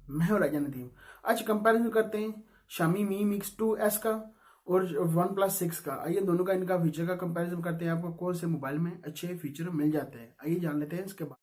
मैं और राजा नदीम। आज कंपैरिजन करते हैं Xiaomi Mi Mix 2S का और OnePlus 6 का। आइए दोनों का इनका फीचर का कंपैरिजन करते हैं, आपको कौन से मोबाइल में अच्छे फीचर मिल जाते हैं। आइए जान लेते हैं इसके बाद।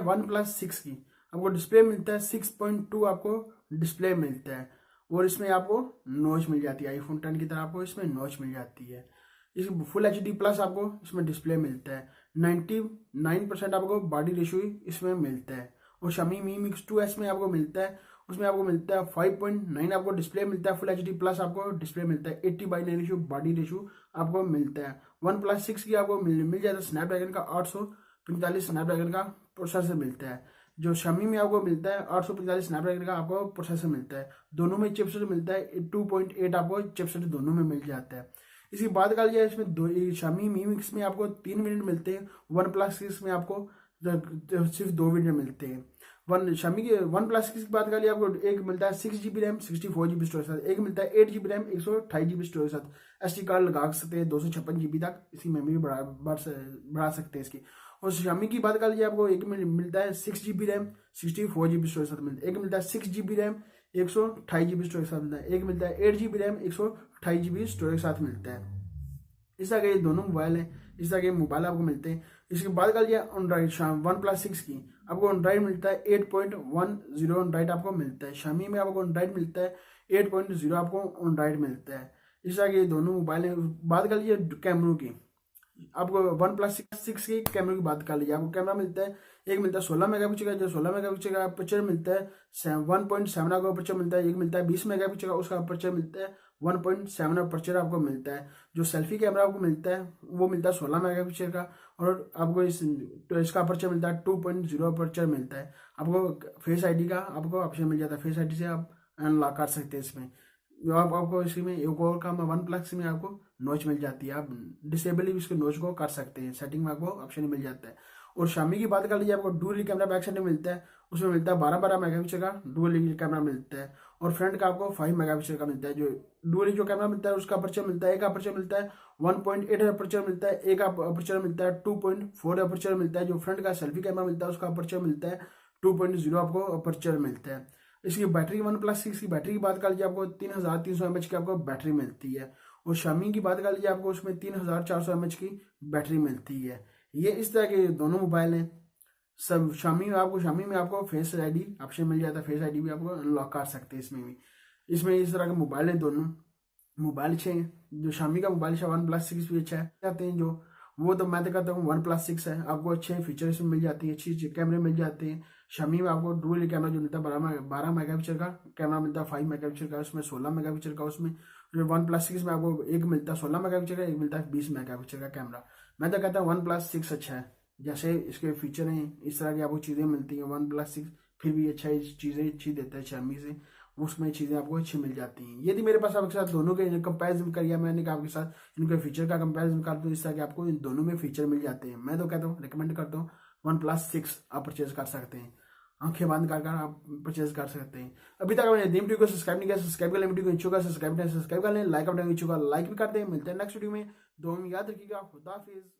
OnePlus 6 की आपको डिस्प्ले मिलता है 6.2 आपको डिस्प्ले मिलता है और इसमें आपको नॉच मिल जाती है। आईफोन 10 की तरह आपको इसमें नॉच मिल जाती है। इस फुल HD प्लस आपको इसमें डिस्प्ले मिलता है। 99% आपको बॉडी रेशियो इसमें मिलता है। और Xiaomi Mi Mix 2S में आपको मिलता है, उसमें आपको मिलता है 5.9 आपको डिस्प्ले मिलता है। फुल HD प्लस आपको डिस्प्ले मिलता है। 80/9 रेशियो बॉडी रेशियो आपको मिलता है। OnePlus 6 की आपको मिल जाता है स्नैपड्रैगन का 845 स्नैपड्रैगन का प्रोसेसर मिलता है। जो Xiaomi में आपको मिलता है 845 स्नैपड्रैगन का आपको प्रोसेसर मिलता है। दोनों में चिपसेट मिलता है 2.8 आपको चिपसेट दोनों में मिल जाता है। इसकी बात कर लिया इसमें Xiaomi Mi Mix में आपको 3 वेरिएंट मिलते हैं। OnePlus 6 में आपको सिर्फ 2 वेरिएंट मिलते हैं। OnePlus की बात कर लिया आपको एक मिलता है 6GB रैम 64GB स्टोरेज के साथ, एक मिलता है 8GB रैम 128GB स्टोरेज के साथ। SD कार्ड लगा सकते हैं 256GB तक, इसकी मेमोरी बढ़ा सकते हैं इसकी। और Xiaomi की बात कर लीजिए आपको एक मिलता है 6GB रैम 64GB स्टोरेज के साथ मिलता है, एक मिलता है 6GB रैम 128GB स्टोरेज के साथ मिलता है, एक मिलता है 8GB रैम 128GB स्टोरेज के साथ मिलता है। इस तरह के ये दोनों मोबाइल हैं, इस तरह के मोबाइल आपको मिलते हैं। इसकी बात कर लिया एंड्रॉइड OnePlus 6 की, आपको एंड्रॉइड मिलता है 8.10 एंड्रॉइड आपको मिलता है। Xiaomi में आपको एंड्रॉइड मिलता है 8.0 आपको एंड्रॉइड मिलता है। इस तरह के दोनों मोबाइल हैं। बात कर लीजिए कैमरों की, आपको OnePlus 6 की कैमरे की बात कर लीजिए, आपको कैमरा मिलता है एक मिलता है 16 मेगापिक्सल का, जो 16 मेगापिक्सल का अपर्चर मिलता है 1.7 का अपर्चर मिलता है। एक मिलता है 20 मेगापिक्सल का, उसका अपर्चर मिलता है 1.7 अपर्चर आपको मिलता है। जो सेल्फी कैमरा आपको मिलता है वो मिलता है 16 मेगापिक्सल का और आपको इसका अपर्चर मिलता है 2.0 अपर्चर मिलता है। आपको फेस ID का आपको ऑप्शन मिल जाता है, फेस ID से आप अनलॉक कर सकते हैं इसमें। आपको इसी में एक और काम OnePlus में आपको नॉच मिल जाती है, आप डिसेबल भी इसके नॉच को कर सकते हैं, सेटिंग में आपको ऑप्शन मिल जाता है। और Xiaomi की बात कर लीजिए, आपको डुअल कैमरा बैक साइड में मिलता है, उसमें मिलता है 12 मेगापिक्सल का डुअल कैमरा मिलता है और फ्रंट का आपको 5 मेगापिक्सल का मिलता है। जो डुअल जो कैमरा मिलता है उसका अपर्चर मिलता है, एक अपर्चर मिलता है 1.8 अपर्चर मिलता है, एक अपर्चर मिलता है 2.4 अपर्चर मिलता है। जो फ्रंट का सेल्फी कैमरा मिलता है उसका अपर्चर मिलता है 2.0 आपको अपर्चर मिलता है। इसकी बैटरी OnePlus 6 की बैटरी की बात कर लीजिए, आपको 3300 mAh की आपको बैटरी मिलती है। और Xiaomi की बात कर लीजिए, आपको उसमें 3400 mAh की बैटरी मिलती है। ये इस तरह के दोनों मोबाइल हैं। सब Xiaomi में आपको फेस ID ऑप्शन मिल जाता है, फेस ID भी आपको अनलॉक कर सकते हैं इसमें भी। इसमें इस तरह के मोबाइल हैं, दोनों मोबाइल अच्छे हैं। जो Xiaomi का मोबाइल OnePlus 6 भी अच्छा है चाहते हैं जो, वो तो मैं तो कहता हूँ OnePlus 6 है, आपको अच्छे फीचर इसमें मिल जाती है, अच्छी कैमरे मिल जाते हैं। Xiaomi में आपको डुअल कैमरा जो मिलता है 12 मेगापिक्सल का कैमरा मिलता है, 5 मेगापिक्सल का उसमें 16 मेगापिक्सल का उसमें। जो OnePlus 6 में आपको एक मिलता है 16 मेगापिक्सल का, एक मिलता है 20 मेगापिक्सल का कैमरा। मैं तो कहता हूँ OnePlus 6 अच्छा है, जैसे इसके फीचर हैं इस तरह की आपको चीज़ें मिलती हैं। OnePlus 6 फिर भी अच्छा चीज़ें अच्छी देता है Xiaomi से, उसमें चीज़ें आपको अच्छी मिल जाती हैं। यदि मेरे पास आपके साथ दोनों के कंपैरिजन करिए, मैंने कहा आपके साथ इनके फीचर का कंपैरिजन कर दूँ, इस तरह के आपको इन दोनों में फीचर मिल जाते हैं। मैं तो कहता हूँ रिकमेंड करता हूँ OnePlus 6 आप परचेज कर सकते हैं, आंखें बंद कर आप परचेज कर सकते हैं। अभी तक आपने वीडियो को सब्सक्राइब नहीं किया, सब्सक्राइब कर लें, वीडियो को इच्छुक सब्सक्राइब कर लें, लाइक अपने इच्छुक लाइक भी करते हैं। मिलते हैं नेक्स्ट वीडियो में, दुआ में याद रखिएगा। खुदा हाफिज़।